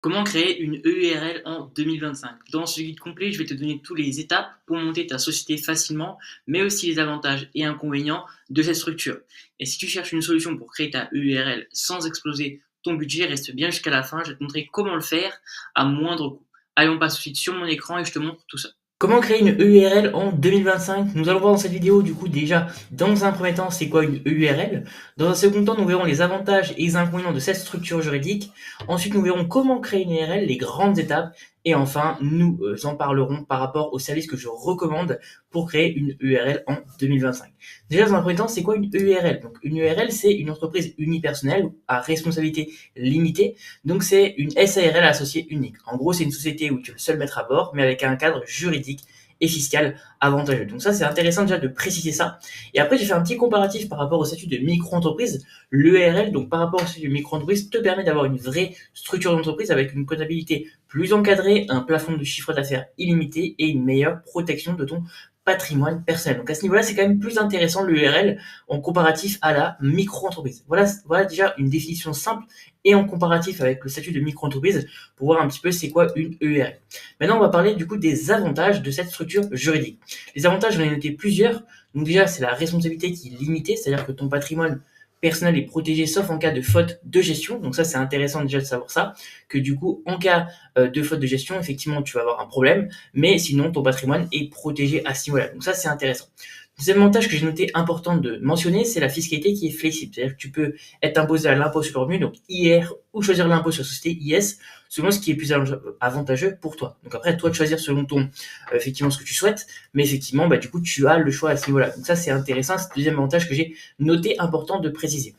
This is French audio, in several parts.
Comment créer une EURL en 2025? Dans ce guide complet, je vais te donner toutes les étapes pour monter ta société facilement, mais aussi les avantages et inconvénients de cette structure. Et si tu cherches une solution pour créer ta EURL sans exploser ton budget, reste bien jusqu'à la fin. Je vais te montrer comment le faire à moindre coût. Allez, on passe tout de suite sur mon écran et je te montre tout ça. Comment créer une EURL en 2025? Nous allons voir dans cette vidéo du coup déjà dans un premier temps c'est quoi une EURL. Dans un second temps nous verrons les avantages et les inconvénients de cette structure juridique. Ensuite nous verrons comment créer une EURL, les grandes étapes. Et enfin nous en parlerons par rapport aux services que je recommande pour créer une EURL en 2025. Déjà dans un premier temps c'est quoi une EURL? Donc une EURL c'est une entreprise unipersonnelle à responsabilité limitée. Donc c'est une SARL associée unique. En gros c'est une société où tu peux seul mettre à bord mais avec un cadre juridique et fiscal avantageux. Donc ça, c'est intéressant déjà de préciser ça. Et après, j'ai fait un petit comparatif par rapport au statut de micro-entreprise. L'ERL, donc par rapport au statut de micro-entreprise, te permet d'avoir une vraie structure d'entreprise avec une comptabilité plus encadrée, un plafond de chiffre d'affaires illimité et une meilleure protection de ton patrimoine personnel. Donc à ce niveau-là, c'est quand même plus intéressant l'ERL en comparatif à la micro-entreprise. Voilà déjà une définition simple et en comparatif avec le statut de micro-entreprise pour voir un petit peu c'est quoi une ERL. Maintenant, on va parler du coup des avantages de cette structure juridique. Les avantages, j'en ai noté plusieurs. Donc déjà, c'est la responsabilité qui est limitée, c'est-à-dire que ton patrimoine personnel est protégé sauf en cas de faute de gestion. Donc ça, c'est intéressant déjà de savoir ça, que du coup, en cas de faute de gestion, effectivement, tu vas avoir un problème, mais sinon, ton patrimoine est protégé à ce niveau-là. Donc ça, c'est intéressant. Deuxième avantage que j'ai noté important de mentionner, c'est la fiscalité qui est flexible. C'est-à-dire que tu peux être imposé à l'impôt sur le revenu, donc IR, ou choisir l'impôt sur la société, IS, selon ce qui est plus avantageux pour toi. Donc après, toi de choisir selon ton, effectivement, ce que tu souhaites, mais effectivement, bah, du coup, tu as le choix à ce niveau-là. Donc ça, c'est intéressant, c'est le deuxième avantage que j'ai noté important de préciser.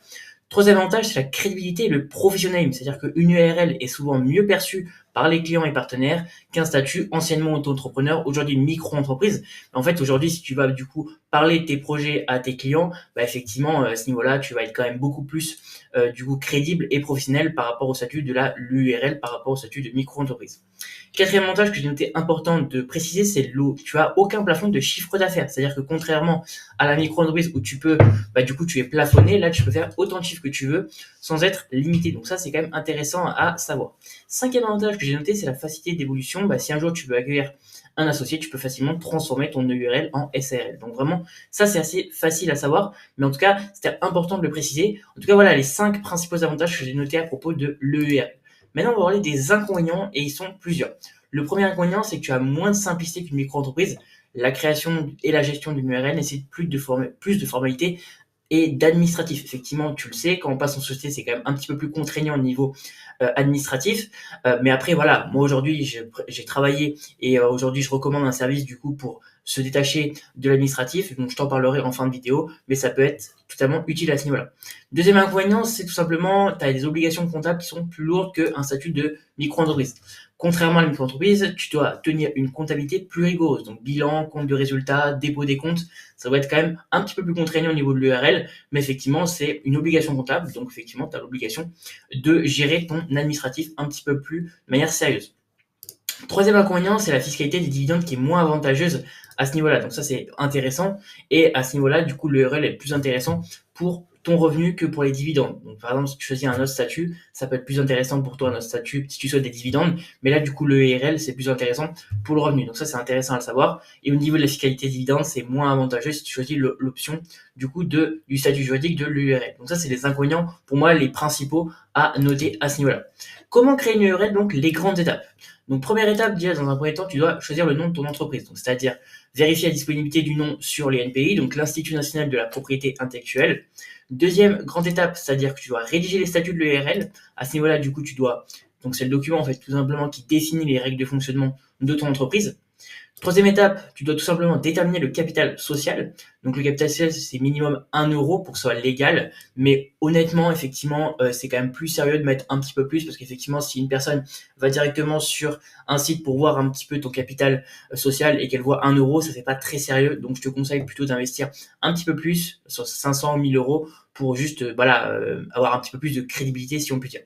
Troisième avantage, c'est la crédibilité et le professionnalisme. C'est-à-dire qu'une URL est souvent mieux perçue par les clients et partenaires qu'un statut anciennement auto-entrepreneur, aujourd'hui micro-entreprise. En fait, aujourd'hui, si tu vas du coup parler de tes projets à tes clients, bah effectivement, à ce niveau-là, tu vas être quand même beaucoup plus du coup crédible et professionnel par rapport au statut de la l'URL, par rapport au statut de micro-entreprise. Quatrième avantage que j'ai noté important de préciser, c'est l'eau. Tu as aucun plafond de chiffre d'affaires. C'est-à-dire que contrairement à la micro-entreprise où tu peux, bah, du coup, tu es plafonné, là, tu peux faire autant de chiffres que tu veux sans être limité. Donc ça, c'est quand même intéressant à savoir. Cinquième avantage que j'ai noté, c'est la facilité d'évolution. Bah, si un jour tu veux accueillir un associé, tu peux facilement transformer ton URL en SARL. Donc vraiment, ça c'est assez facile à savoir, mais en tout cas, c'était important de le préciser. En tout cas, voilà les 5 principaux avantages que j'ai notés à propos de l'EURL. Maintenant, on va parler des inconvénients et ils sont plusieurs. Le premier inconvénient, c'est que tu as moins de simplicité qu'une micro-entreprise. La création et la gestion d'une URL nécessitent plus de formalités et d'administratif. Effectivement, tu le sais, quand on passe en société, c'est quand même un petit peu plus contraignant au niveau administratif. Mais après, voilà, moi aujourd'hui, j'ai travaillé et aujourd'hui, je recommande un service du coup pour se détacher de l'administratif. Donc, je t'en parlerai en fin de vidéo, mais ça peut être totalement utile à ce niveau-là. Deuxième inconvénient, c'est tout simplement, tu as des obligations comptables qui sont plus lourdes qu'un statut de micro-entreprise. Contrairement à la micro-entreprise, tu dois tenir une comptabilité plus rigoureuse. Donc, bilan, compte de résultats, dépôt des comptes, ça va être quand même un petit peu plus contraignant au niveau de l'URL, mais effectivement, c'est une obligation comptable. Donc, effectivement, tu as l'obligation de gérer ton administratif un petit peu plus de manière sérieuse. Troisième inconvénient, c'est la fiscalité des dividendes qui est moins avantageuse à ce niveau-là. Donc ça, c'est intéressant. Et à ce niveau-là, du coup, l'URL est plus intéressant pour ton revenu que pour les dividendes. Donc, par exemple, si tu choisis un autre statut, ça peut être plus intéressant pour toi, un autre statut, si tu souhaites des dividendes. Mais là, du coup, le URL, c'est plus intéressant pour le revenu. Donc ça, c'est intéressant à le savoir. Et au niveau de la fiscalité des dividendes, c'est moins avantageux si tu choisis l'option, du coup, du statut juridique de l'URL. Donc ça, c'est les inconvénients, pour moi, les principaux à noter à ce niveau-là. Comment créer une URL? Donc, les grandes étapes. Donc, première étape, déjà, dans un premier temps, tu dois choisir le nom de ton entreprise. Donc, c'est-à-dire vérifier la disponibilité du nom sur les NPI, donc l'Institut national de la propriété intellectuelle. Deuxième grande étape, c'est-à-dire que tu dois rédiger les statuts de l'URL. À ce niveau-là, du coup, donc c'est le document, en fait, tout simplement, qui définit les règles de fonctionnement de ton entreprise. Troisième étape, tu dois tout simplement déterminer le capital social. Donc le capital social, c'est minimum 1 euro pour que ce soit légal. Mais honnêtement, effectivement, c'est quand même plus sérieux de mettre un petit peu plus parce qu'effectivement, si une personne va directement sur un site pour voir un petit peu ton capital social et qu'elle voit 1 euro, ça fait pas très sérieux. Donc je te conseille plutôt d'investir un petit peu plus, sur 500 000 euros, pour juste avoir un petit peu plus de crédibilité, si on peut dire.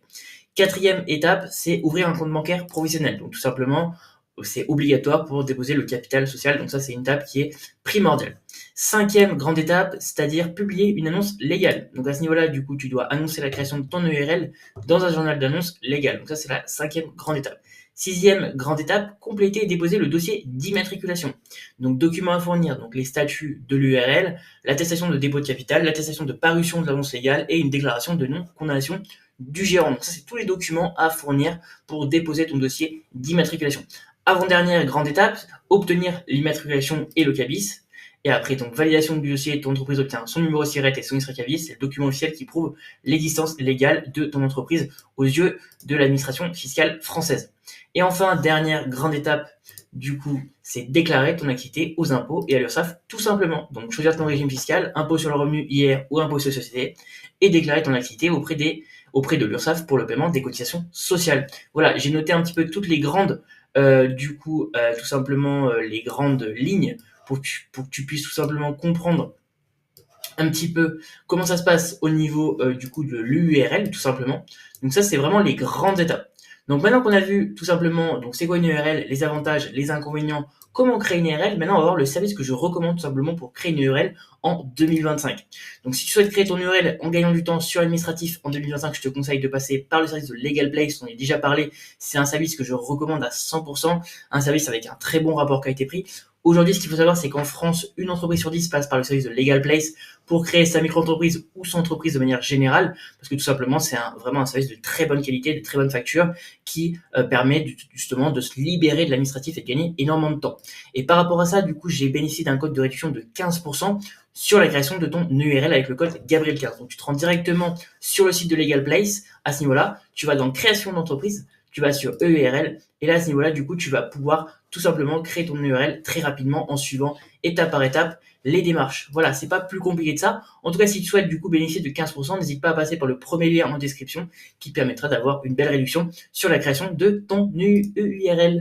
Quatrième étape, c'est ouvrir un compte bancaire professionnel. Donc tout simplement, c'est obligatoire pour déposer le capital social. Donc ça, c'est une étape qui est primordiale. Cinquième grande étape, c'est-à-dire publier une annonce légale. Donc à ce niveau-là, du coup, tu dois annoncer la création de ton URL dans un journal d'annonce légal. Donc ça, c'est la cinquième grande étape. Sixième grande étape, compléter et déposer le dossier d'immatriculation. Donc documents à fournir, donc les statuts de l'URL, l'attestation de dépôt de capital, l'attestation de parution de l'annonce légale et une déclaration de non-condamnation du gérant. Donc ça, c'est tous les documents à fournir pour déposer ton dossier d'immatriculation. Avant-dernière grande étape, obtenir l'immatriculation et le cabis. Et après, donc, validation du dossier, ton entreprise obtient son numéro SIRET et son extrait cabis. C'est le document officiel qui prouve l'existence légale de ton entreprise aux yeux de l'administration fiscale française. Et enfin, dernière grande étape, du coup, c'est déclarer ton activité aux impôts et à l'URSSAF tout simplement. Donc, choisir ton régime fiscal, impôt sur le revenu IR ou impôt sur les sociétés, et déclarer ton activité auprès de l'URSSAF pour le paiement des cotisations sociales. Voilà, j'ai noté un petit peu toutes les grandes, tout simplement les grandes lignes pour que tu puisses tout simplement comprendre un petit peu comment ça se passe au niveau de l'URL tout simplement. Donc ça, c'est vraiment les grandes étapes. Donc maintenant qu'on a vu tout simplement donc c'est quoi une URL, les avantages, les inconvénients, comment créer une URL, maintenant on va voir le service que je recommande tout simplement pour créer une URL en 2025. Donc si tu souhaites créer ton URL en gagnant du temps sur l'administratif en 2025, je te conseille de passer par le service de Legal Place, on en a déjà parlé, c'est un service que je recommande à 100%, un service avec un très bon rapport qualité-prix. Aujourd'hui, ce qu'il faut savoir, c'est qu'en France, une entreprise sur 10 passe par le service de Legal Place pour créer sa micro-entreprise ou son entreprise de manière générale, parce que tout simplement, c'est vraiment un service de très bonne qualité, de très bonne facture, qui permet justement de se libérer de l'administratif et de gagner énormément de temps. Et par rapport à ça, du coup, j'ai bénéficié d'un code de réduction de 15% sur la création de ton URL avec le code Gabriel15. Donc, tu te rends directement sur le site de Legal Place. À ce niveau-là, tu vas dans création d'entreprise, tu vas sur EURL, et là, à ce niveau-là, du coup, tu vas pouvoir tout simplement créer ton URL très rapidement en suivant étape par étape les démarches. Voilà, c'est pas plus compliqué que ça. En tout cas, si tu souhaites du coup bénéficier de 15%, n'hésite pas à passer par le premier lien en description qui te permettra d'avoir une belle réduction sur la création de ton URL.